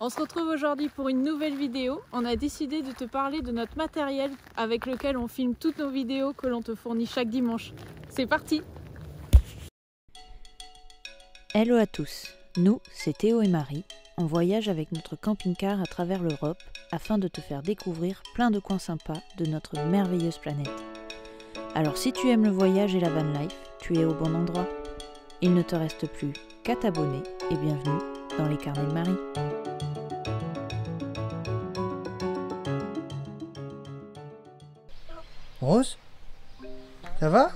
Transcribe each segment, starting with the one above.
On se retrouve aujourd'hui pour une nouvelle vidéo. On a décidé de te parler de notre matériel avec lequel on filme toutes nos vidéos que l'on te fournit chaque dimanche. C'est parti! Hello à tous, nous c'est Théo et Marie. On voyage avec notre camping-car à travers l'Europe afin de te faire découvrir plein de coins sympas de notre merveilleuse planète. Alors si tu aimes le voyage et la van life, tu es au bon endroit. Il ne te reste plus qu'à t'abonner et bienvenue dans les carnets de Marie. Rose, ça va?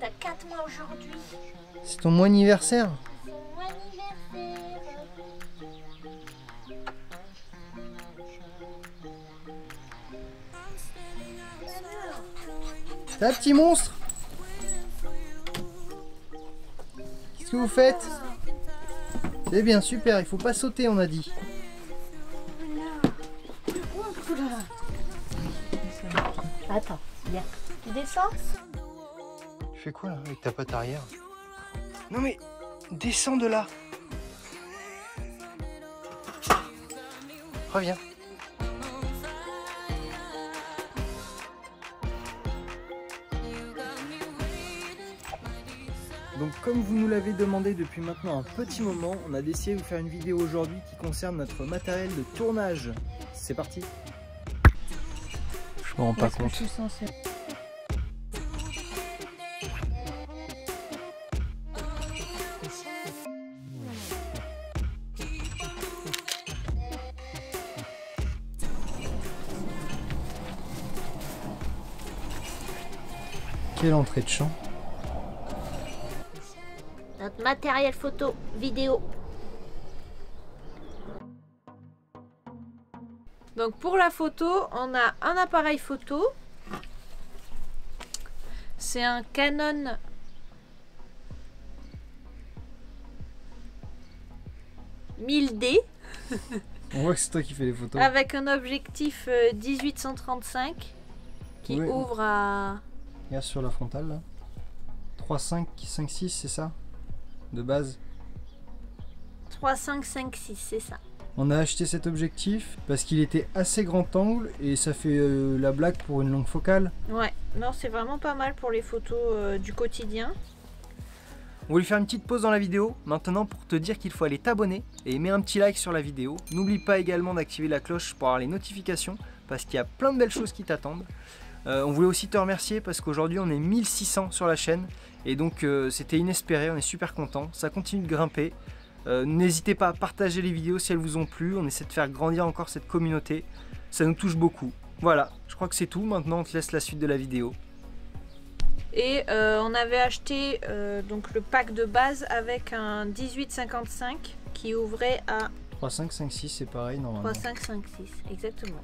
T'as 4 mois aujourd'hui. C'est ton mois anniversaire? C'est mon anniversaire. Ça, petit monstre? Qu'est-ce que vous faites? C'est bien, super, il faut pas sauter, on a dit. Attends, viens. Tu descends? Tu fais quoi là avec ta patte arrière? Non mais, descends de là. Reviens. Donc comme vous nous l'avez demandé depuis maintenant un petit moment, on a décidé de vous faire une vidéo aujourd'hui qui concerne notre matériel de tournage. C'est parti. Je me rends pas compte. Quelle entrée de champ. Notre matériel photo, vidéo. Donc pour la photo, on a un appareil photo. C'est un Canon D On voit que c'est toi qui fais les photos. avec un objectif 18-135 qui Oui. ouvre à... Regarde sur la frontale là. 3, 5, 5, 6, c'est ça? De base. 3, 5, 5, 6, c'est ça. On a acheté cet objectif parce qu'il était assez grand angle et ça fait la blague pour une longue focale. Ouais, non, c'est vraiment pas mal pour les photos du quotidien. On voulait faire une petite pause dans la vidéo maintenant pour te dire qu'il faut aller t'abonner et mettre un petit like sur la vidéo. N'oublie pas également d'activer la cloche pour avoir les notifications parce qu'il y a plein de belles choses qui t'attendent. On voulait aussi te remercier parce qu'aujourd'hui on est 1600 sur la chaîne et donc c'était inespéré, on est super content, ça continue de grimper. N'hésitez pas à partager les vidéos si elles vous ont plu, on essaie de faire grandir encore cette communauté, ça nous touche beaucoup. Voilà, je crois que c'est tout, maintenant on te laisse la suite de la vidéo. Et on avait acheté donc le pack de base avec un 18-55 qui ouvrait à 3, 5, 5, 6 c'est pareil normalement. 3, 5, 5, 6, exactement.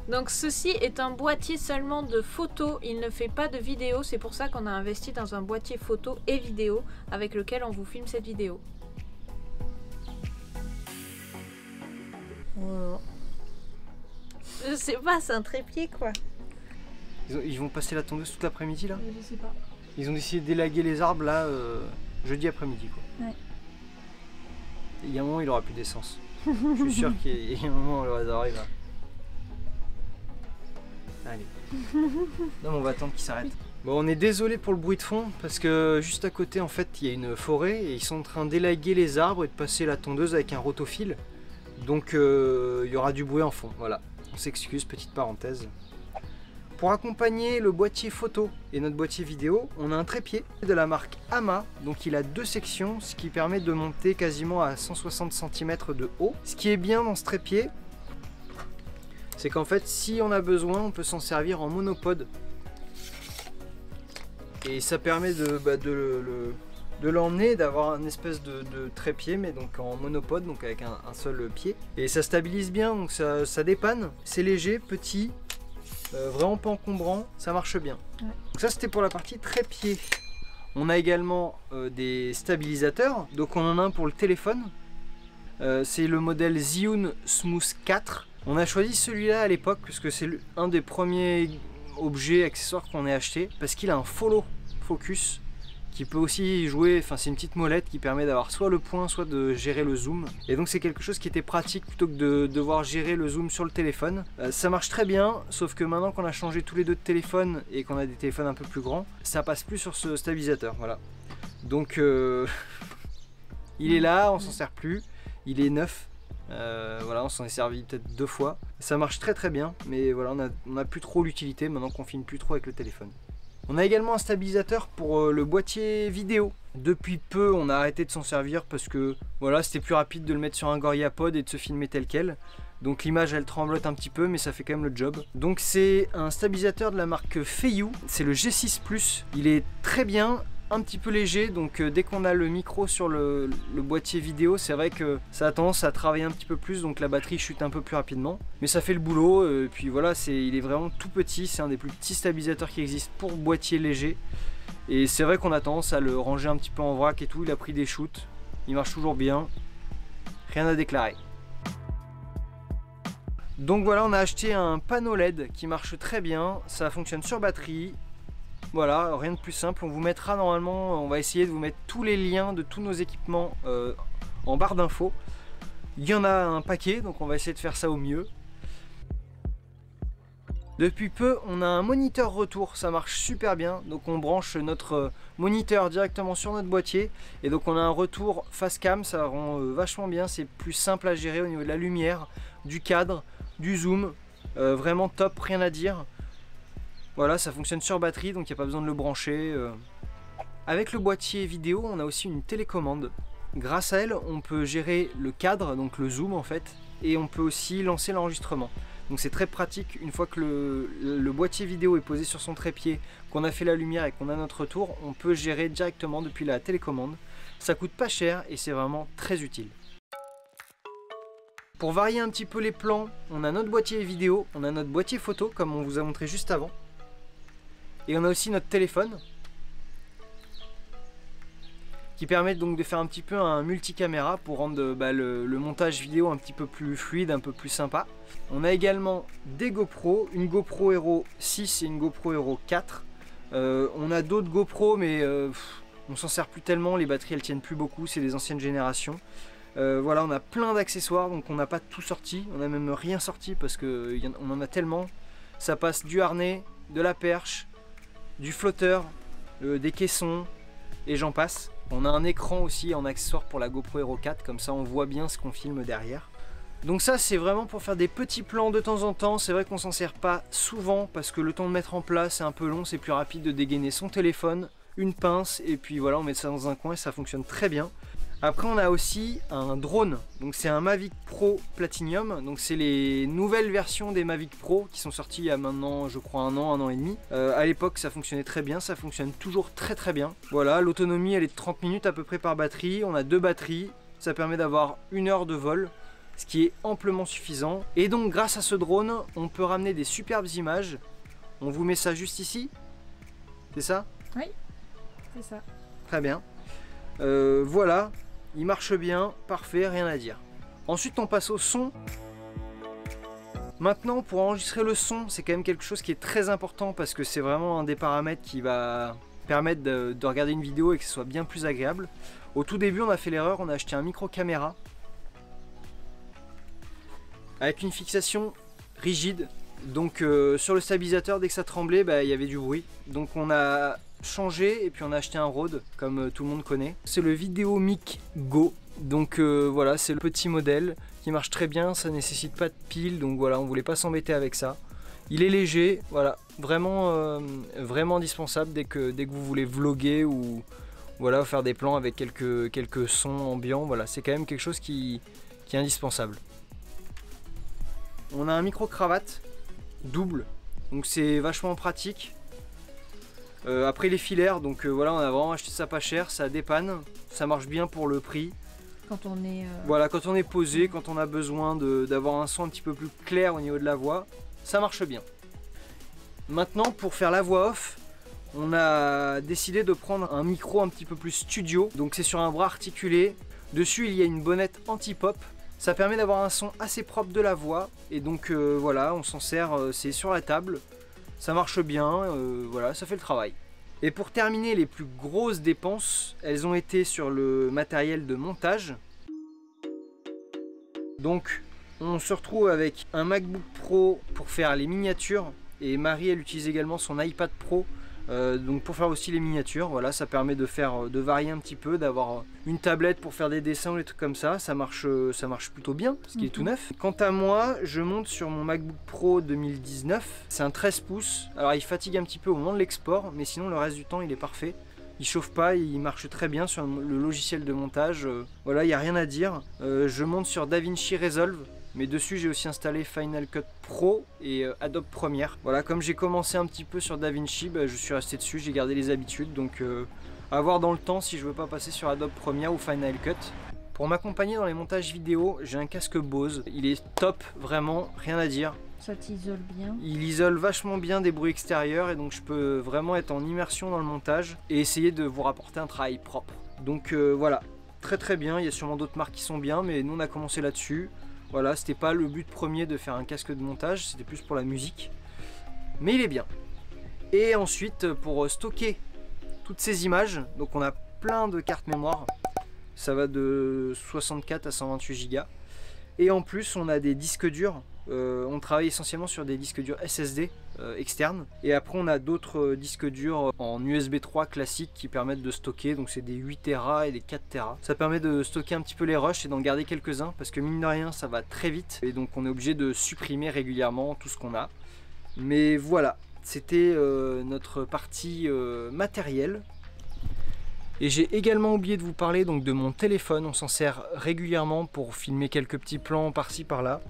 Donc ceci est un boîtier seulement de photos, il ne fait pas de vidéo, c'est pour ça qu'on a investi dans un boîtier photo et vidéo avec lequel on vous filme cette vidéo. Voilà. Je sais pas, c'est un trépied quoi. Ils vont passer la tondeuse toute l'après-midi là? Je sais pas. Ils ont décidé d'élaguer les arbres là jeudi après-midi quoi. Ouais. Il y a un moment il aura plus d'essence. Je suis sûr qu'il y a un moment où le réservoir il va. Allez. Non mais on va attendre qu'il s'arrête. Bon on est désolé pour le bruit de fond parce que juste à côté en fait il y a une forêt et ils sont en train d'élaguer les arbres et de passer la tondeuse avec un rotophile. Donc il y aura du bruit en fond, voilà. On s'excuse, petite parenthèse. Pour accompagner le boîtier photo et notre boîtier vidéo, on a un trépied de la marque Ama. Donc il a 2 sections, ce qui permet de monter quasiment à 160 cm de haut. Ce qui est bien dans ce trépied, c'est qu'en fait si on a besoin, on peut s'en servir en monopode. Et ça permet de l'emmener, d'avoir un espèce de trépied, mais donc en monopode, donc avec un seul pied. Et ça stabilise bien, donc ça dépanne. C'est léger, petit. Vraiment pas encombrant, ça marche bien. Ouais. Donc ça c'était pour la partie trépied. On a également des stabilisateurs, donc on en a un pour le téléphone. C'est le modèle Zhiyun Smooth 4. On a choisi celui-là à l'époque parce que c'est un des premiers objets, accessoires qu'on ait acheté parce qu'il a un follow focus qui peut aussi jouer, enfin c'est une petite molette qui permet d'avoir soit le point, soit de gérer le zoom. Et donc c'est quelque chose qui était pratique plutôt que de devoir gérer le zoom sur le téléphone. Ça marche très bien, sauf que maintenant qu'on a changé tous les deux de téléphone et qu'on a des téléphones un peu plus grands, ça passe plus sur ce stabilisateur, voilà. Donc il est là, on s'en sert plus, il est neuf. Voilà, on s'en est servi peut-être 2 fois. Ça marche très très bien, mais voilà, on a plus trop l'utilité maintenant qu'on filme plus trop avec le téléphone. On a également un stabilisateur pour le boîtier vidéo. Depuis peu, on a arrêté de s'en servir parce que voilà, c'était plus rapide de le mettre sur un GorillaPod et de se filmer tel quel. Donc l'image elle tremblote un petit peu, mais ça fait quand même le job. Donc c'est un stabilisateur de la marque Feiyou, c'est le G6 Plus. Il est très bien, un petit peu léger, donc dès qu'on a le micro sur le boîtier vidéo, c'est vrai que ça a tendance à travailler un petit peu plus, donc la batterie chute un peu plus rapidement. Mais ça fait le boulot, et puis voilà, il est vraiment tout petit, c'est un des plus petits stabilisateurs qui existent pour boîtier léger. Et c'est vrai qu'on a tendance à le ranger un petit peu en vrac et tout, il a pris des shoots, il marche toujours bien, rien à déclarer. Donc voilà, on a acheté un panneau LED qui marche très bien, ça fonctionne sur batterie. Voilà, rien de plus simple, on vous mettra normalement, on va essayer de vous mettre tous les liens de tous nos équipements en barre d'infos. Il y en a un paquet, donc on va essayer de faire ça au mieux. Depuis peu, on a un moniteur retour, ça marche super bien. Donc on branche notre moniteur directement sur notre boîtier. Et donc on a un retour face cam, ça rend vachement bien, c'est plus simple à gérer au niveau de la lumière, du cadre, du zoom. Vraiment top, rien à dire. Voilà, ça fonctionne sur batterie, donc il n'y a pas besoin de le brancher. Avec le boîtier vidéo, on a aussi une télécommande. Grâce à elle, on peut gérer le cadre, donc le zoom en fait, et on peut aussi lancer l'enregistrement. Donc c'est très pratique, une fois que le boîtier vidéo est posé sur son trépied, qu'on a fait la lumière et qu'on a notre retour, on peut gérer directement depuis la télécommande. Ça coûte pas cher et c'est vraiment très utile. Pour varier un petit peu les plans, on a notre boîtier vidéo, on a notre boîtier photo, comme on vous a montré juste avant. Et on a aussi notre téléphone qui permet donc de faire un petit peu un multicaméra pour rendre le montage vidéo un petit peu plus fluide, un peu plus sympa. On a également des GoPro, une GoPro Hero 6 et une GoPro Hero 4. On a d'autres GoPro mais on s'en sert plus tellement, les batteries elles tiennent plus beaucoup, c'est des anciennes générations. Voilà, on a plein d'accessoires, donc on n'a pas tout sorti, on n'a même rien sorti parce qu'on en a tellement. Ça passe du harnais, de la perche, du flotteur, des caissons et j'en passe. On a un écran aussi en accessoire pour la GoPro Hero 4, comme ça on voit bien ce qu'on filme derrière. Donc ça c'est vraiment pour faire des petits plans de temps en temps. C'est vrai qu'on s'en sert pas souvent parce que le temps de mettre en place c'est un peu long, c'est plus rapide de dégainer son téléphone, une pince et puis voilà, on met ça dans un coin et ça fonctionne très bien. Après on a aussi un drone, donc c'est un Mavic Pro Platinum, donc c'est les nouvelles versions des Mavic Pro qui sont sorties il y a maintenant je crois un an et demi. À l'époque ça fonctionnait très bien, ça fonctionne toujours très bien. Voilà, l'autonomie elle est de 30 minutes à peu près par batterie, on a 2 batteries, ça permet d'avoir 1 heure de vol, ce qui est amplement suffisant. Et donc grâce à ce drone, on peut ramener des superbes images. On vous met ça juste ici, c'est ça? Oui, c'est ça. Très bien. Voilà. Il marche bien, parfait, rien à dire. Ensuite on passe au son. Maintenant pour enregistrer le son, c'est quand même quelque chose qui est très important parce que c'est vraiment un des paramètres qui va permettre de regarder une vidéo et que ce soit bien plus agréable. Au tout début on a fait l'erreur, on a acheté un micro caméra avec une fixation rigide. Donc sur le stabilisateur dès que ça tremblait, il y avait du bruit. Donc on a changé et puis on a acheté un Rode comme tout le monde connaît. C'est le Videomic Go. Donc voilà, c'est le petit modèle qui marche très bien, ça nécessite pas de pile, donc voilà, on voulait pas s'embêter avec ça. Il est léger, voilà, vraiment indispensable dès que vous voulez vlogger ou voilà, faire des plans avec quelques sons ambiants, voilà, c'est quand même quelque chose qui est indispensable. On a un micro cravate double, donc c'est vachement pratique. Après les filaires, donc voilà, on a vraiment acheté ça pas cher, ça dépanne, ça marche bien pour le prix. Quand on est voilà, quand on est posé, quand on a besoin d'avoir un son un petit peu plus clair au niveau de la voix, ça marche bien. Maintenant pour faire la voix off, on a décidé de prendre un micro un petit peu plus studio, donc c'est sur un bras articulé. Dessus il y a une bonnette anti-pop, ça permet d'avoir un son assez propre de la voix et donc voilà, on s'en sert, c'est sur la table. Ça marche bien, voilà, ça fait le travail. Et pour terminer, les plus grosses dépenses, elles ont été sur le matériel de montage. Donc on se retrouve avec un MacBook Pro pour faire les miniatures, et Marie elle utilise également son iPad Pro donc pour faire aussi les miniatures. Voilà, ça permet de varier un petit peu, d'avoir une tablette pour faire des dessins ou des trucs comme ça. Ça marche plutôt bien parce qu'il est tout neuf. Quant à moi, je monte sur mon MacBook Pro 2019. C'est un 13 pouces. Alors il fatigue un petit peu au moment de l'export, mais sinon le reste du temps il est parfait. Il chauffe pas, il marche très bien sur le logiciel de montage. Voilà, il n'y a rien à dire. Je monte sur DaVinci Resolve. Mais dessus j'ai aussi installé Final Cut Pro et Adobe Premiere. Voilà, comme j'ai commencé un petit peu sur DaVinci, je suis resté dessus, j'ai gardé les habitudes. Donc à voir dans le temps si je veux pas passer sur Adobe Premiere ou Final Cut. Pour m'accompagner dans les montages vidéo, j'ai un casque Bose. Il est top, vraiment, rien à dire. Ça t'isole bien. Il isole vachement bien des bruits extérieurs et donc je peux vraiment être en immersion dans le montage et essayer de vous rapporter un travail propre. Donc voilà, très bien. Il y a sûrement d'autres marques qui sont bien, mais nous on a commencé là-dessus. Voilà, c'était pas le but premier de faire un casque de montage, c'était plus pour la musique. Mais il est bien. Et ensuite, pour stocker toutes ces images, donc on a plein de cartes mémoire. Ça va de 64 à 128 Go. Et en plus, on a des disques durs. On travaille essentiellement sur des disques durs SSD externes. Et après, on a d'autres disques durs en USB 3 classiques qui permettent de stocker. Donc c'est des 8 Tera et des 4 Tera. Ça permet de stocker un petit peu les rushs et d'en garder quelques-uns parce que mine de rien, ça va très vite. Et donc on est obligé de supprimer régulièrement tout ce qu'on a. Mais voilà, c'était notre partie matérielle. Et j'ai également oublié de vous parler donc de mon téléphone. On s'en sert régulièrement pour filmer quelques petits plans par-ci par-là.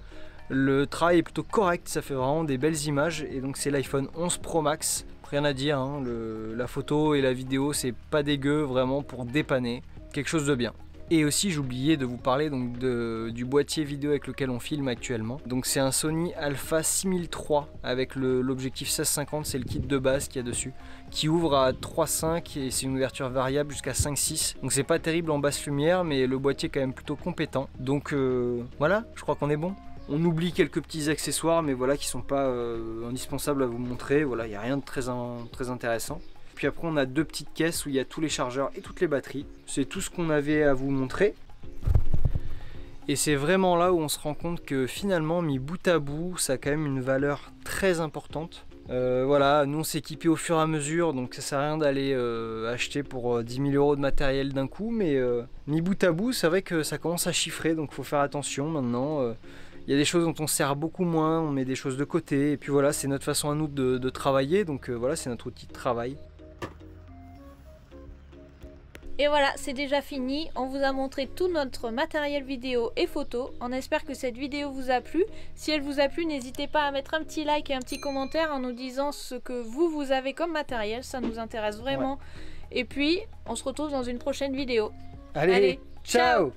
Le travail est plutôt correct, ça fait vraiment des belles images. Et donc c'est l'iPhone 11 Pro Max. Rien à dire, hein, la photo et la vidéo c'est pas dégueu, vraiment pour dépanner. Quelque chose de bien. Et aussi j'ai oublié de vous parler donc du boîtier vidéo avec lequel on filme actuellement. Donc c'est un Sony Alpha 6003 avec l'objectif 16-50, c'est le kit de base qu'il y a dessus, qui ouvre à 3.5 et c'est une ouverture variable jusqu'à 5.6. Donc c'est pas terrible en basse lumière, mais le boîtier est quand même plutôt compétent. Donc voilà, je crois qu'on est bon. On oublie quelques petits accessoires, mais voilà, qui sont pas indispensables à vous montrer. Voilà, il n'y a rien de très intéressant. Puis après on a deux petites caisses où il y a tous les chargeurs et toutes les batteries. C'est tout ce qu'on avait à vous montrer. Et c'est vraiment là où on se rend compte que finalement, mis bout à bout, ça a quand même une valeur très importante. Voilà, nous on s'est équipé au fur et à mesure, donc ça sert à rien d'aller acheter pour 10 000 € de matériel d'un coup. Mais mis bout à bout, c'est vrai que ça commence à chiffrer, donc il faut faire attention maintenant. Il y a des choses dont on se sert beaucoup moins, on met des choses de côté. Et puis voilà, c'est notre façon à nous de travailler, donc voilà, c'est notre outil de travail. Et voilà, c'est déjà fini. On vous a montré tout notre matériel vidéo et photo. On espère que cette vidéo vous a plu. Si elle vous a plu, n'hésitez pas à mettre un petit like et un petit commentaire en nous disant ce que vous avez comme matériel. Ça nous intéresse vraiment. Ouais. Et puis, on se retrouve dans une prochaine vidéo. Allez, ciao!